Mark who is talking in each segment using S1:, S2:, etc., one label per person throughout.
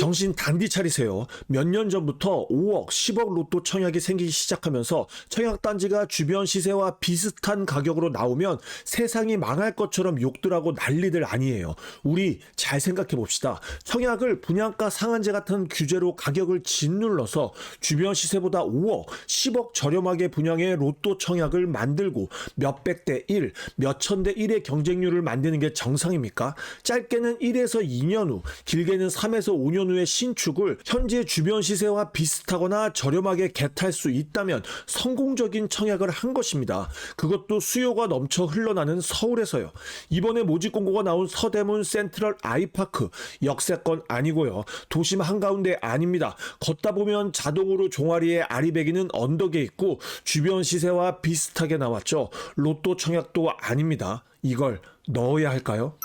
S1: 정신 단디 차리세요. 몇 년 전부터 5억, 10억 로또 청약이 생기기 시작하면서 청약단지가 주변 시세와 비슷한 가격으로 나오면 세상이 망할 것처럼 욕들 하고 난리들 아니에요. 우리 잘 생각해 봅시다. 청약을 분양가 상한제 같은 규제로 가격을 짓눌러서 주변 시세보다 5억, 10억 저렴하게 분양해 로또 청약을 만들고 몇백 대 1, 몇천 대 1의 경쟁률을 만드는 게 정상입니까? 짧게는 1에서 2년 후, 길게는 3에서 5년 후의 신축을 현재 주변 시세와 비슷하거나 저렴하게 겟할 수 있다면 성공적인 청약을 한 것입니다. 그것도 수요가 넘쳐 흘러나는 서울에서요. 이번에 모집 공고가 나온 서대문 센트럴 아이파크, 역세권 아니고요. 도심 한가운데 아닙니다. 걷다 보면 자동으로 종아리에 아리배기는 언덕에 있고 주변 시세와 비슷하게 나왔죠. 로또 청약도 아닙니다. 이걸 넣어야 할까요?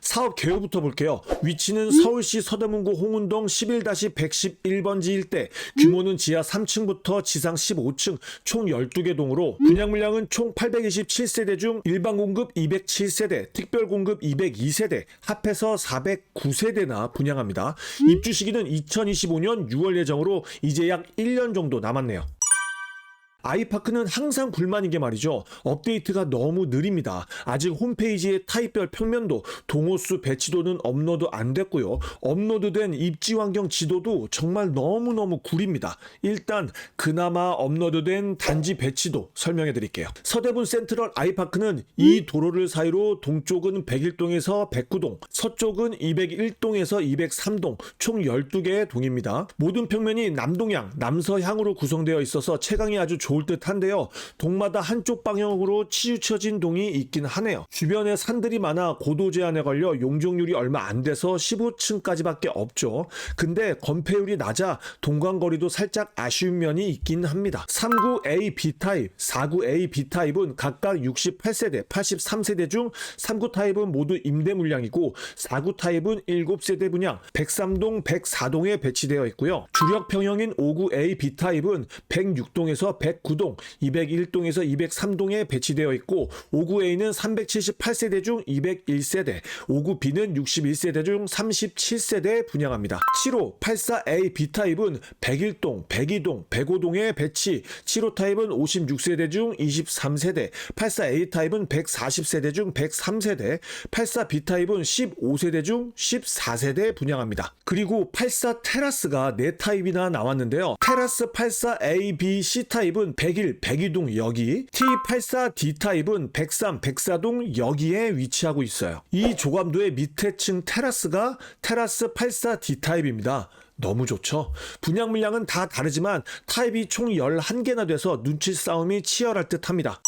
S1: 사업 개요부터 볼게요. 위치는 서울시 서대문구 홍은동 11-111번지 일대, 규모는 지하 3층부터 지상 15층, 총 12개 동으로 분양 물량은 총 827세대 중 일반 공급 207세대, 특별 공급 202세대, 합해서 409세대나 분양합니다. 입주 시기는 2025년 6월 예정으로 이제 약 1년 정도 남았네요. 아이파크는 항상 불만인 게 말이죠. 업데이트가 너무 느립니다. 아직 홈페이지의 타입별 평면도, 동호수 배치도는 업로드 안 됐고요. 업로드된 입지 환경 지도도 정말 너무너무 구립니다. 일단 그나마 업로드된 단지 배치도 설명해 드릴게요. 서대문 센트럴 아이파크는 이 도로를 사이로 동쪽은 101동에서 109동, 서쪽은 201동에서 203동, 총 12개의 동입니다. 모든 평면이 남동향, 남서향으로 구성되어 있어서 채광이 아주 좋을 듯한데요. 동마다 한쪽 방향으로 치우쳐진 동이 있긴 하네요. 주변에 산들이 많아 고도 제한에 걸려 용적률이 얼마 안 돼서 15층까지밖에 없죠. 근데 건폐율이 낮아 동간거리도 살짝 아쉬운 면이 있긴 합니다. 39A B타입, 49A B타입은 각각 68세대, 83세대 중 39타입은 모두 임대 물량이고 49타입은 7세대 분양, 103동, 104동에 배치되어 있고요. 주력 평형인 59A B타입은 106동에서 109동, 201동에서 203동에 배치되어 있고 59A는 378세대 중 201세대, 59B는 61세대 중 37세대 분양합니다. 7584A B타입은 101동, 102동, 105동에 배치, 75타입은 56세대 중 23세대, 84A 타입은 140세대 중 103세대, 84B타입은 15세대 중 14세대 분양합니다. 그리고 84 테라스가 4타입이나 나왔는데요. 테라스 84A, B, C타입은 101, 102동 여기, T84D 타입은 103, 104동 여기에 위치하고 있어요. 이 조감도의 밑에 층 테라스가 테라스 84D 타입입니다. 너무 좋죠? 분양 물량은 다 다르지만 타입이 총 11개나 돼서 눈치 싸움이 치열할 듯 합니다.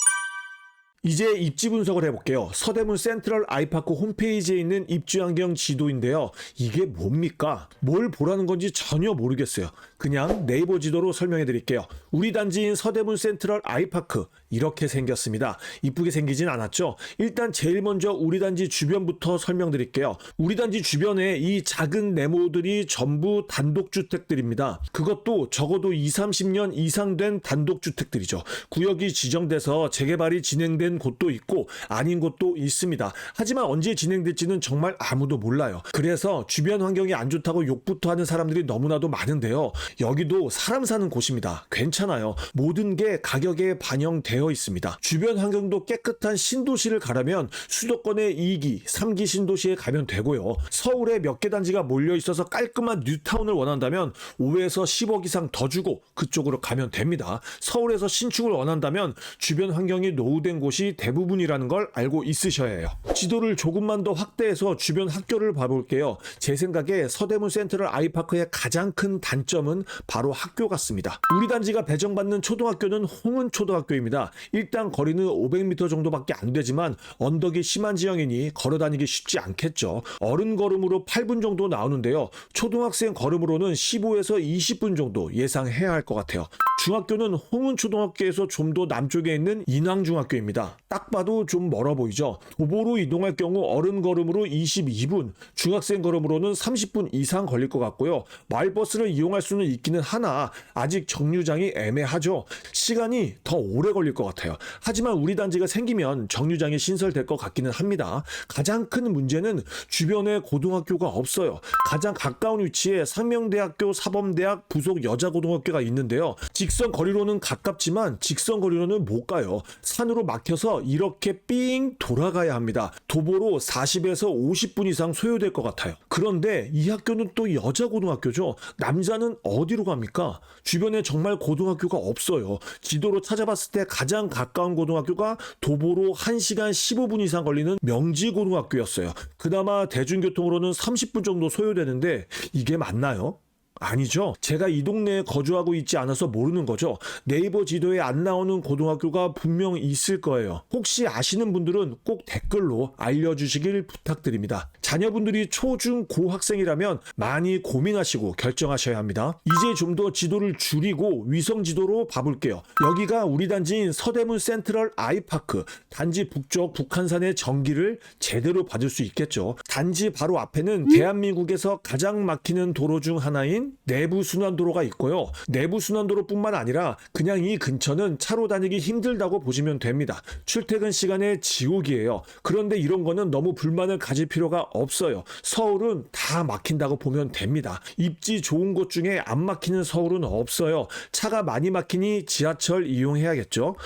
S1: 이제 입지 분석을 해볼게요. 서대문 센트럴 아이파크 홈페이지에 있는 입지 환경 지도인데요. 이게 뭡니까? 뭘 보라는 건지 전혀 모르겠어요. 그냥 네이버 지도로 설명해 드릴게요. 우리 단지인 서대문 센트럴 아이파크 이렇게 생겼습니다. 이쁘게 생기진 않았죠? 일단 제일 먼저 우리 단지 주변부터 설명드릴게요. 우리 단지 주변에 이 작은 네모들이 전부 단독주택들입니다. 그것도 적어도 20-30년 이상 된 단독주택들이죠. 구역이 지정돼서 재개발이 진행된 곳도 있고 아닌 곳도 있습니다. 하지만 언제 진행될지는 정말 아무도 몰라요. 그래서 주변 환경이 안 좋다고 욕부터 하는 사람들이 너무나도 많은데요. 여기도 사람 사는 곳입니다. 괜찮아요. 모든 게 가격에 반영되어 있습니다. 주변 환경도 깨끗한 신도시를 가려면 수도권의 2기, 3기 신도시에 가면 되고요. 서울에 몇 개 단지가 몰려 있어서 깔끔한 뉴타운을 원한다면 5에서 10억 이상 더 주고 그쪽으로 가면 됩니다. 서울에서 신축을 원한다면 주변 환경이 노후된 곳이 대부분이라는 걸 알고 있으셔야 해요. 지도를 조금만 더 확대해서 주변 학교를 봐볼게요. 제 생각에 서대문 센트럴 아이파크의 가장 큰 단점은 바로 학교 같습니다. 우리 단지가 배정받는 초등학교는 홍은초등학교입니다. 일단 거리는 500m 정도밖에 안 되지만 언덕이 심한 지형이니 걸어다니기 쉽지 않겠죠. 어른 걸음으로 8분 정도 나오는데요. 초등학생 걸음으로는 15에서 20분 정도 예상해야 할 것 같아요. 중학교는 홍은초등학교에서 좀 더 남쪽에 있는 인왕중학교입니다. 딱 봐도 좀 멀어 보이죠? 도보로 이동할 경우 어른 걸음으로 22분, 중학생 걸음으로는 30분 이상 걸릴 것 같고요. 마을버스를 이용할 수는 있기는 하나 아직 정류장이 애매하죠. 시간이 더 오래 걸릴 것 같아요. 하지만 우리 단지가 생기면 정류장이 신설될 것 같기는 합니다. 가장 큰 문제는 주변에 고등학교가 없어요. 가장 가까운 위치에 상명대학교, 사범대학, 부속 여자고등학교가 있는데요. 직선 거리로는 가깝지만 직선 거리로는 못 가요. 산으로 막혀서 이렇게 삥 돌아가야 합니다. 도보로 40에서 50분 이상 소요될 것 같아요. 그런데 이 학교는 또 여자고등학교죠. 남자는 어디로 갑니까? 주변에 정말 고등학교가 없어요. 지도로 찾아봤을 때 가장 가까운 고등학교가 도보로 1시간 15분 이상 걸리는 명지고등학교였어요. 그나마 대중교통으로는 30분 정도 소요되는데 이게 맞나요? 아니죠. 제가 이 동네에 거주하고 있지 않아서 모르는 거죠. 네이버 지도에 안 나오는 고등학교가 분명 있을 거예요. 혹시 아시는 분들은 꼭 댓글로 알려주시길 부탁드립니다. 자녀분들이 초, 중, 고 학생이라면 많이 고민하시고 결정하셔야 합니다. 이제 좀 더 지도를 줄이고 위성 지도로 봐볼게요. 여기가 우리 단지인 서대문 센트럴 아이파크, 단지 북쪽 북한산의 전기를 제대로 받을 수 있겠죠. 단지 바로 앞에는 대한민국에서 가장 막히는 도로 중 하나인 내부순환도로가 있고요. 내부순환도로뿐만 아니라 그냥 이 근처는 차로 다니기 힘들다고 보시면 됩니다. 출퇴근 시간에 지옥이에요. 그런데 이런 거는 너무 불만을 가질 필요가 없어요. 서울은 다 막힌다고 보면 됩니다. 입지 좋은 곳 중에 안 막히는 서울은 없어요. 차가 많이 막히니 지하철 이용해야겠죠.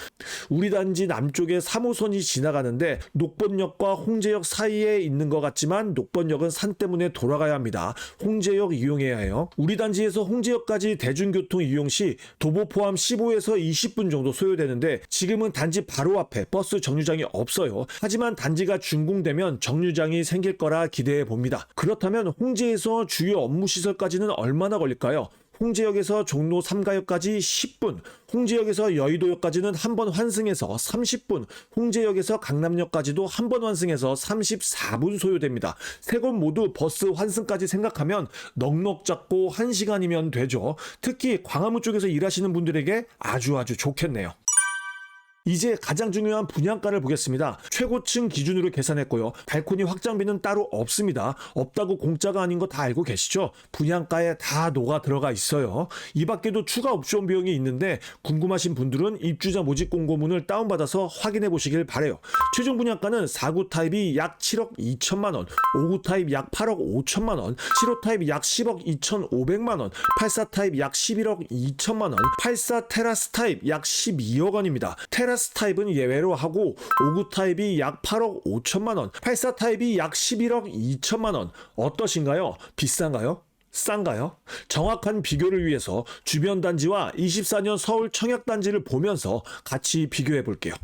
S1: 우리 단지 남쪽에 3호선이 지나가는데 녹번역과 홍제역 사이에 있는 것 같지만 녹번역은 산 때문에 돌아가야 합니다. 홍제역 이용해야 해요. 우리 단지에서 홍제역까지 대중교통 이용 시 도보 포함 15에서 20분 정도 소요되는데 지금은 단지 바로 앞에 버스 정류장이 없어요. 하지만 단지가 준공되면 정류장이 생길 거라 기대해 봅니다. 그렇다면 홍제에서 주요 업무시설까지는 얼마나 걸릴까요? 홍제역에서 종로 3가역까지 10분, 홍제역에서 여의도역까지는 한 번 환승해서 30분, 홍제역에서 강남역까지도 한 번 환승해서 34분 소요됩니다. 세 곳 모두 버스 환승까지 생각하면 넉넉 잡고 1시간이면 되죠. 특히 광화문 쪽에서 일하시는 분들에게 아주 좋겠네요. 이제 가장 중요한 분양가를 보겠습니다. 최고층 기준으로 계산했고요. 발코니 확장비는 따로 없습니다. 없다고 공짜가 아닌 거 다 알고 계시죠? 분양가에 다 녹아 들어가 있어요. 이 밖에도 추가 옵션 비용이 있는데 궁금하신 분들은 입주자 모집 공고문을 다운받아서 확인해 보시길 바래요. 최종 분양가는 4구 타입이 약 7억 2천만 원, 5구 타입 약 8억 5천만 원, 7호 타입 약 10억 2,500만 원, 84 타입 약 11억 2천만 원, 84 테라스 타입 약 12억 원입니다. 테라스 타입은 예외로 하고 5구 타입이 약 8억 5천만 원, 84 타입이 약 11억 2천만 원. 어떠신가요? 비싼가요? 싼가요? 정확한 비교를 위해서 주변 단지와 24년 서울 청약 단지를 보면서 같이 비교해 볼게요.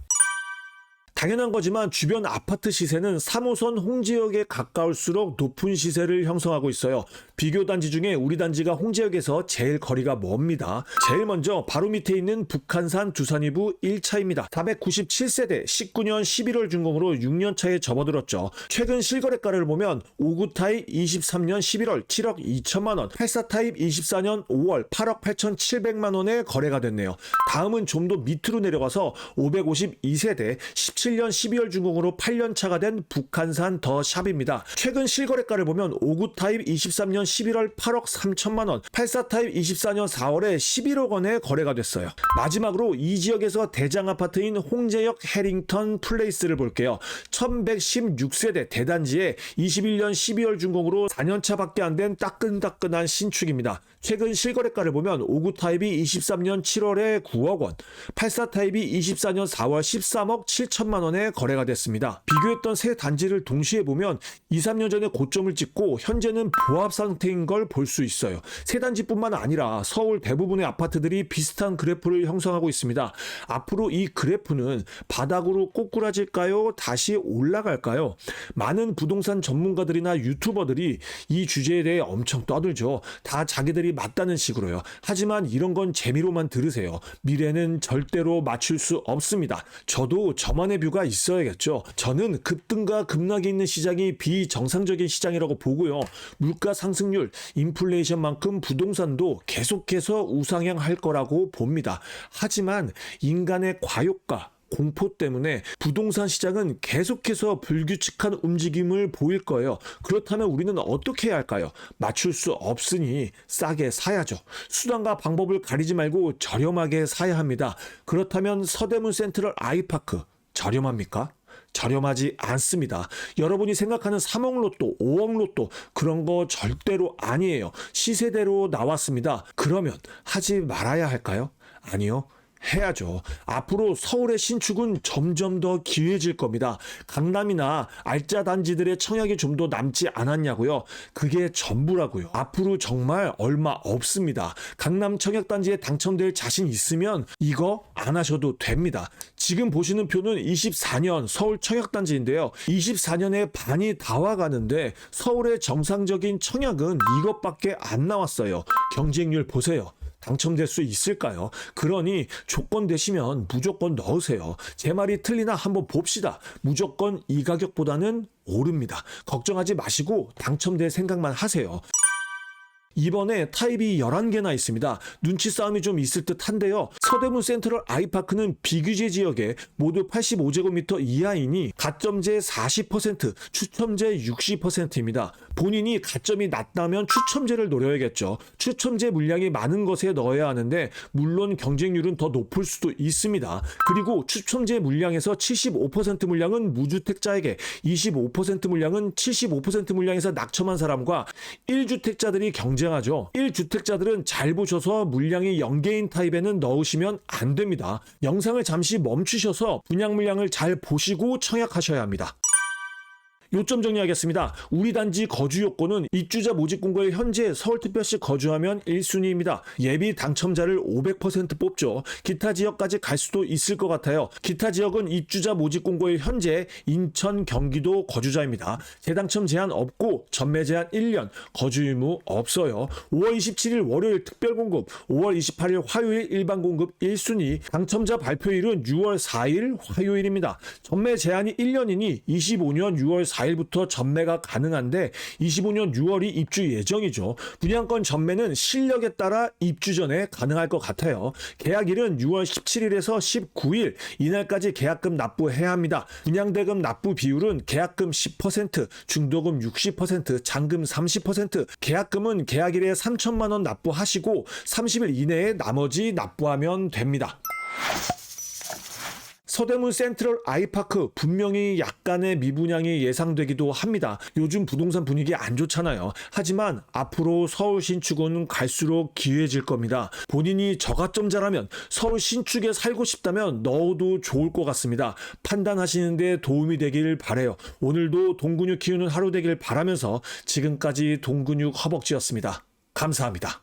S1: 당연한 거지만 주변 아파트 시세는 3호선 홍제역에 가까울수록 높은 시세를 형성하고 있어요. 비교 단지 중에 우리 단지가 홍제역에서 제일 거리가 멉니다. 제일 먼저 바로 밑에 있는 북한산 두산이부 1차입니다. 497세대 19년 11월 준공으로 6년 차에 접어들었죠. 최근 실거래가를 보면 5구 타입 23년 11월 7억 2천만 원, 84 타입 24년 5월 8억 8,700만 원에 거래가 됐네요. 다음은 좀 더 밑으로 내려가서 552세대 17년 12월 준공으로 8년 차가 된 북한산 더 샵입니다. 최근 실거래가를 보면 5구 타입 23년 11월 8억 3천만 원, 84 타입 24년 4월에 11억 원에 거래가 됐어요. 마지막으로 이 지역에서 대장 아파트인 홍제역 해링턴 플레이스를 볼게요. 1116세대 대단지에 21년 12월 준공으로 4년 차밖에 안 된 따끈따끈한 신축입니다. 최근 실거래가를 보면 5구 타입이 23년 7월에 9억 원, 84 타입이 24년 4월 13억 7천만 원에 거래가 됐습니다. 비교했던 세 단지를 동시에 보면 2, 3년 전에 고점을 찍고 현재는 보합 상태인 걸 볼 수 있어요. 세 단지뿐만 아니라 서울 대부분의 아파트들이 비슷한 그래프를 형성하고 있습니다. 앞으로 이 그래프는 바닥으로 꼬꾸라질까요? 다시 올라갈까요? 많은 부동산 전문가들이나 유튜버들이 이 주제에 대해 엄청 떠들죠. 다 자기들이 맞다는 식으로요. 하지만 이런 건 재미로만 들으세요. 미래는 절대로 맞출 수 없습니다. 저도 저만의 뷰가 이유가 있어야겠죠. 저는 급등과 급락이 있는 시장이 비정상적인 시장이라고 보고요. 물가 상승률, 인플레이션만큼 부동산도 계속해서 우상향할 거라고 봅니다. 하지만 인간의 과욕과 공포 때문에 부동산 시장은 계속해서 불규칙한 움직임을 보일 거예요. 그렇다면 우리는 어떻게 해야 할까요? 맞출 수 없으니 싸게 사야죠. 수단과 방법을 가리지 말고 저렴하게 사야 합니다. 그렇다면 서대문 센트럴 아이파크 저렴합니까? 저렴하지 않습니다. 여러분이 생각하는 3억 로또, 5억 로또 그런 거 절대로 아니에요. 시세대로 나왔습니다. 그러면 하지 말아야 할까요? 아니요. 해야죠. 앞으로 서울의 신축은 점점 더 기회질 겁니다. 강남이나 알짜 단지들의 청약이 좀 더 남지 않았냐고요? 그게 전부라고요. 앞으로 정말 얼마 없습니다. 강남 청약 단지에 당첨될 자신 있으면 이거 안 하셔도 됩니다. 지금 보시는 표는 24년 서울 청약 단지인데요. 24년에 반이 다 와가는데 서울의 정상적인 청약은 이것밖에 안 나왔어요. 경쟁률 보세요. 당첨될 수 있을까요? 그러니 조건 되시면 무조건 넣으세요. 제 말이 틀리나 한번 봅시다. 무조건 이 가격보다는 오릅니다. 걱정하지 마시고 당첨될 생각만 하세요. 이번에 타입이 11개나 있습니다. 눈치 싸움이 좀 있을 듯 한데요. 서대문 센트럴 아이파크는 비규제 지역에 모두 85제곱미터 이하이니 가점제 40%, 추첨제 60%입니다. 본인이 가점이 낮다면 추첨제를 노려야겠죠. 추첨제 물량이 많은 것에 넣어야 하는데 물론 경쟁률은 더 높을 수도 있습니다. 그리고 추첨제 물량에서 75% 물량은 무주택자에게, 25% 물량은 75% 물량에서 낙첨한 사람과 1주택자들이 경쟁하죠. 1주택자들은 잘 보셔서 물량이 0개인 타입에는 넣으시면 안 됩니다. 영상을 잠시 멈추셔서 분양 물량을 잘 보시고 청약하셔야 합니다. 요점 정리하겠습니다. 우리 단지 거주 요건은 입주자 모집 공고에 현재 서울특별시 거주하면 1순위입니다. 예비 당첨자를 500% 뽑죠. 기타 지역까지 갈 수도 있을 것 같아요. 기타 지역은 입주자 모집 공고에 현재 인천, 경기도 거주자입니다. 재당첨 제한 없고 전매 제한 1년, 거주 의무 없어요. 5월 27일 월요일 특별 공급, 5월 28일 화요일 일반 공급 1순위, 당첨자 발표일은 6월 4일 화요일입니다. 전매 제한이 1년이니 25년 6월 4일부터 전매가 가능한데 25년 6월이 입주 예정이죠. 분양권 전매는 실력에 따라 입주 전에 가능할 것 같아요. 계약일은 6월 17일에서 19일 이날까지 계약금 납부해야 합니다. 분양대금 납부 비율은 계약금 10%, 중도금 60%, 잔금 30%, 계약금은 계약일에 3천만 원 납부하시고 30일 이내에 나머지 납부하면 됩니다. 서대문 센트럴 아이파크 분명히 약간의 미분양이 예상되기도 합니다. 요즘 부동산 분위기 안 좋잖아요. 하지만 앞으로 서울 신축은 갈수록 기회질 겁니다. 본인이 저가점자라면 서울 신축에 살고 싶다면 넣어도 좋을 것 같습니다. 판단하시는데 도움이 되길 바라요. 오늘도 동근육 키우는 하루 되길 바라면서 지금까지 동근육 허벅지였습니다. 감사합니다.